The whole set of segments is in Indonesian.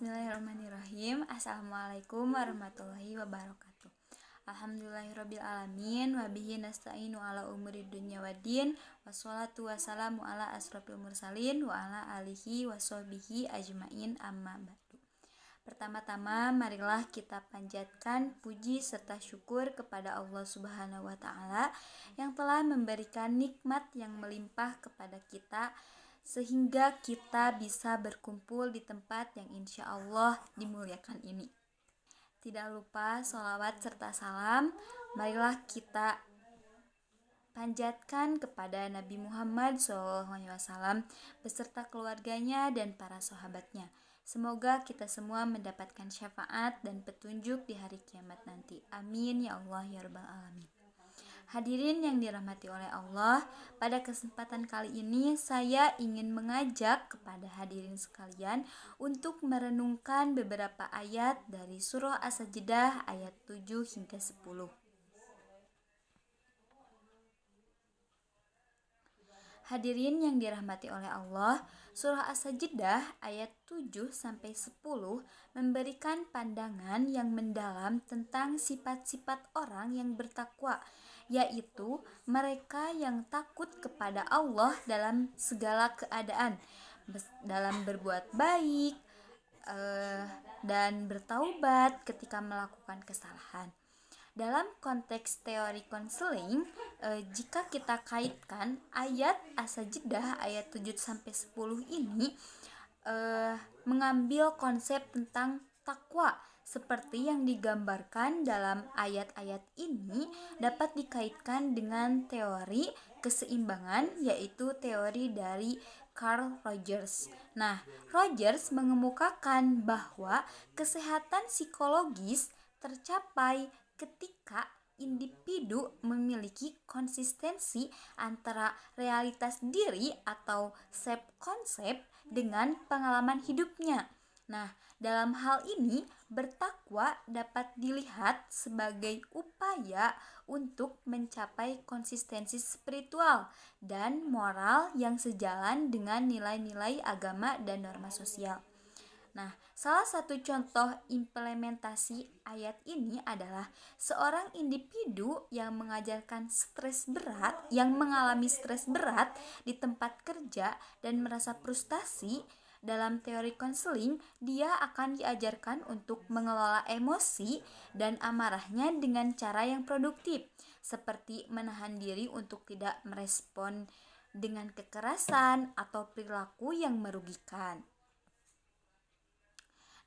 Bismillahirrahmanirrahim. Assalamualaikum warahmatullahi wabarakatuh. Alhamdulillahirrabbilalamin. Wabihi nasta'inu ala umuri dunya waddin. Wassalatu wassalamu ala asrofil mursalin. Wa ala alihi wassohbihi ajmain amma ba'du. Pertama-tama marilah kita panjatkan puji serta syukur kepada Allah Subhanahu wa Ta'ala yang telah memberikan nikmat yang melimpah kepada kita, sehingga kita bisa berkumpul di tempat yang insya Allah dimuliakan ini. Tidak lupa sholawat serta salam marilah kita panjatkan kepada Nabi Muhammad SAW beserta keluarganya dan para sahabatnya. Semoga kita semua mendapatkan syafaat dan petunjuk di hari kiamat nanti. Amin ya Allah ya Rabbal Alamin. Hadirin yang dirahmati oleh Allah, pada kesempatan kali ini saya ingin mengajak kepada hadirin sekalian untuk merenungkan beberapa ayat dari surah As-Sajdah ayat 7 hingga 10. Hadirin yang dirahmati oleh Allah, surah As-Sajdah ayat 7 sampai 10 memberikan pandangan yang mendalam tentang sifat-sifat orang yang bertakwa, yaitu mereka yang takut kepada Allah dalam segala keadaan, dalam berbuat baik dan bertaubat ketika melakukan kesalahan. Dalam konteks teori konseling, jika kita kaitkan ayat As-Sajdah ayat 7-10 ini mengambil konsep tentang takwa seperti yang digambarkan dalam ayat-ayat ini dapat dikaitkan dengan teori keseimbangan, yaitu teori dari Carl Rogers. Nah, Rogers mengemukakan bahwa kesehatan psikologis tercapai ketika individu memiliki konsistensi antara realitas diri atau self-konsep dengan pengalaman hidupnya. Nah, dalam hal ini bertakwa dapat dilihat sebagai upaya untuk mencapai konsistensi spiritual dan moral yang sejalan dengan nilai-nilai agama dan norma sosial. Nah, salah satu contoh implementasi ayat ini adalah seorang individu yang mengalami stres berat di tempat kerja dan merasa frustasi. Dalam teori konseling, dia akan diajarkan untuk mengelola emosi dan amarahnya dengan cara yang produktif, seperti menahan diri untuk tidak merespon dengan kekerasan atau perilaku yang merugikan.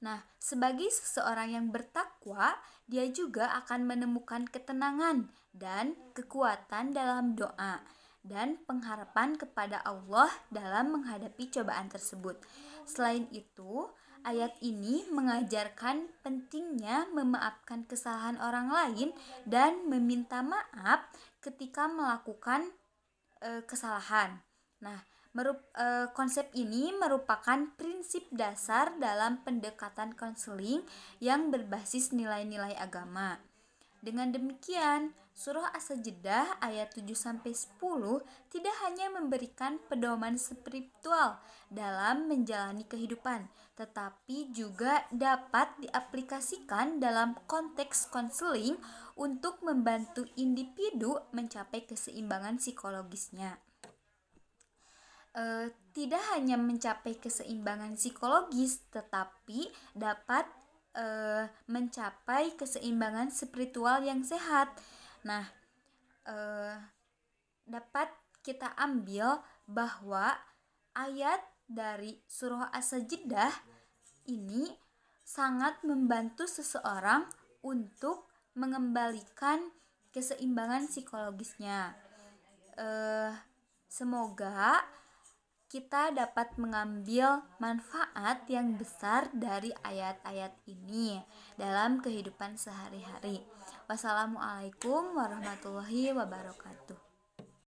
Nah, sebagai seseorang yang bertakwa, dia juga akan menemukan ketenangan dan kekuatan dalam doa dan pengharapan kepada Allah dalam menghadapi cobaan tersebut. Selain itu, ayat ini mengajarkan pentingnya memaafkan kesalahan orang lain dan meminta maaf ketika melakukan kesalahan. Nah, konsep ini merupakan prinsip dasar dalam pendekatan konseling yang berbasis nilai-nilai agama. Dengan demikian, surah As-Sajdah ayat 7-10 tidak hanya memberikan pedoman spiritual dalam menjalani kehidupan, tetapi juga dapat diaplikasikan dalam konteks konseling untuk membantu individu mencapai keseimbangan psikologisnya. Tidak hanya mencapai keseimbangan psikologis, tetapi dapat mencapai keseimbangan spiritual yang sehat. Nah, dapat kita ambil bahwa ayat dari surah As-Sajdah ini sangat membantu seseorang untuk mengembalikan keseimbangan psikologisnya. Semoga kita dapat mengambil manfaat yang besar dari ayat-ayat ini dalam kehidupan sehari-hari. Wassalamualaikum warahmatullahi wabarakatuh.